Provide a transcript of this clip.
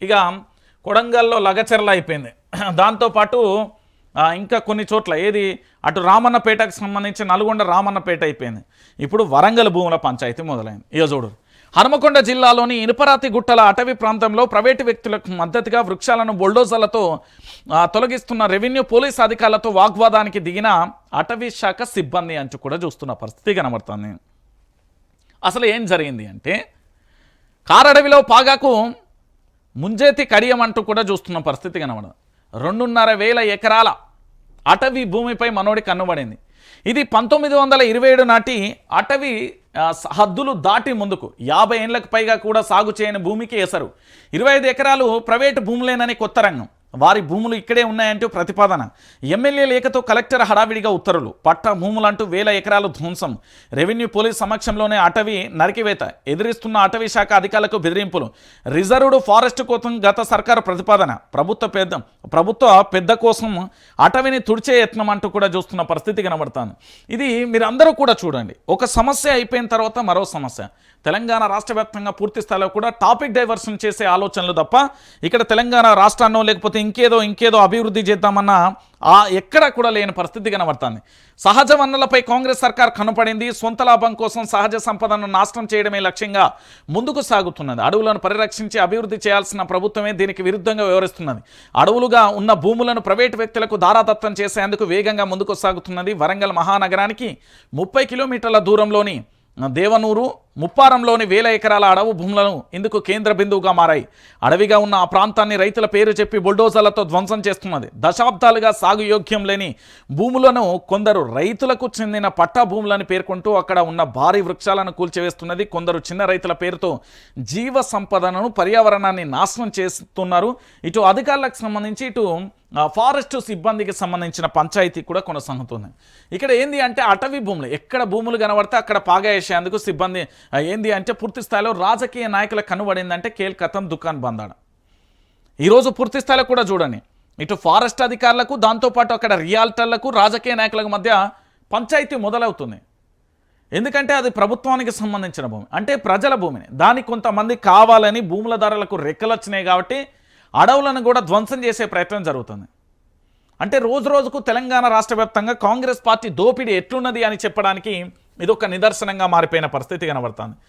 ఇక కొడంగల్లో లగచెర్ల అయిపోయింది. దాంతోపాటు ఇంకా కొన్ని చోట్ల ఏది అటు రామన్నపేటకు సంబంధించి నల్గొండ రామన్నపేట అయిపోయింది. ఇప్పుడు వరంగల్ భూముల పంచాయతీ మొదలైంది. ఇక చూడు, హనుమకొండ జిల్లాలోని ఇనుపరాతి గుట్టల అటవీ ప్రాంతంలో ప్రైవేటు వ్యక్తులకు మద్దతుగా వృక్షాలను బుల్డోజర్లతో తొలగిస్తున్న రెవెన్యూ పోలీస్ అధికారులతో వాగ్వాదానికి దిగిన అటవీ శాఖ సిబ్బంది అంటూ కూడా చూస్తున్న పరిస్థితి కనబడుతుంది. అసలు ఏం జరిగింది అంటే, కారడవిలో పాగాకు ముంజేతి కడియం అంటూ కూడా చూస్తున్న పరిస్థితి కనబడదు. 2,500 ఎకరాల అటవీ భూమిపై మనోడి కన్నుబడింది. ఇది 1927 నాటి అటవీ హద్దులు దాటి ముందుకు 50 ఏళ్లకు పైగా కూడా సాగు చేయని భూమికి ఎసరు. 25 ఎకరాలు ప్రైవేటు భూములేనని కొత్త రంగం. వారి భూములు ఇక్కడే ఉన్నాయంటూ ప్రతిపాదన. ఎమ్మెల్యే లేఖతో కలెక్టర్ హడావిడిగా ఉత్తర్వులు. పట్ట భూములంటూ 1000 ఎకరాలు ధ్వంసం. రెవెన్యూ పోలీస్ సమక్షంలోనే అటవీ నరికివేత. ఎదిరిస్తున్న అటవీ శాఖ అధికారులకు బెదిరింపులు. రిజర్వ్డ్ ఫారెస్ట్ కోసం గత సర్కారు ప్రతిపాదన. ప్రభుత్వ పెద్ద కోసం అటవీని తుడిచే యత్నం అంటూ కూడా చూస్తున్న పరిస్థితి కనబడుతుంది. ఇది మీరందరూ కూడా చూడండి. ఒక సమస్య అయిపోయిన తర్వాత మరో సమస్య. తెలంగాణ రాష్ట్ర వ్యాప్తంగా పూర్తి స్థాయిలో కూడా టాపిక్ డైవర్షన్ చేసే ఆలోచనలు తప్ప ఇక్కడ తెలంగాణ రాష్ట్రాన్నో లేకపోతే ఇంకేదో అభివృద్ధి చేద్దామన్నా ఎక్కడ కూడా లేని పరిస్థితి కనబడుతుంది. సహజ వనరులపై కాంగ్రెస్ సర్కార్ కనపడింది. సొంత లాభం కోసం సహజ సంపదను నాశనం చేయడమే లక్ష్యంగా ముందుకు సాగుతున్నది. అడవులను పరిరక్షించి అభివృద్ధి చేయాల్సిన ప్రభుత్వమే దీనికి విరుద్ధంగా వ్యవహరిస్తున్నది. అడవులుగా ఉన్న భూములను ప్రైవేటు వ్యక్తులకు దారాదత్తం చేసేందుకు వేగంగా ముందుకు సాగుతున్నది. వరంగల్ మహానగరానికి 30 కిలోమీటర్ల దూరంలోని దేవనూరు ముప్పారంలోని 1000 ఎకరాల అడవు భూములను ఇందుకు కేంద్ర బిందువుగా మారాయి. అడవిగా ఉన్న ఆ ప్రాంతాన్ని రైతుల పేరు చెప్పి బుల్డోజర్లతో ధ్వంసం చేస్తున్నది. దశాబ్దాలుగా సాగు యోగ్యం లేని భూములను కొందరు రైతులకు చెందిన పట్టా భూములని పేర్కొంటూ అక్కడ ఉన్న భారీ వృక్షాలను కూల్చివేస్తున్నది. కొందరు చిన్న రైతుల పేరుతో జీవ సంపదను పర్యావరణాన్ని నాశనం చేస్తున్నారు. ఇటు అధికారులకు సంబంధించి ఇటు ఫారెస్ట్ సిబ్బందికి సంబంధించిన పంచాయతీ కూడా కొనసాగుతుంది. ఇక్కడ ఏంది అంటే అటవీ భూములు ఎక్కడ భూములు కనబడితే అక్కడ పాగా వేసేందుకు సిబ్బంది ఏంది అంటే పూర్తి స్థాయిలో రాజకీయ నాయకులకు కనుబడిందంటే కేల్కతం దుకాన్ బందాడ. ఈరోజు పూర్తి స్థాయిలో కూడా చూడండి, ఇటు ఫారెస్ట్ అధికారులకు దాంతోపాటు అక్కడ రియాల్టర్లకు రాజకీయ నాయకులకు మధ్య పంచాయతీ మొదలవుతుంది. ఎందుకంటే అది ప్రభుత్వానికి సంబంధించిన భూమి, అంటే ప్రజల భూమిని దానికి కొంతమంది కావాలని భూముల ధరలకు రెక్కలు వచ్చినాయి కాబట్టి అడవులను కూడా ధ్వంసం చేసే ప్రయత్నం జరుగుతుంది. అంటే రోజు రోజుకు తెలంగాణ రాష్ట్ర వ్యాప్తంగా కాంగ్రెస్ పార్టీ దోపిడీ ఎట్లున్నది అని చెప్పడానికి ఇది ఒక నిదర్శనంగా మారిపోయిన పరిస్థితి కనబడుతుంది.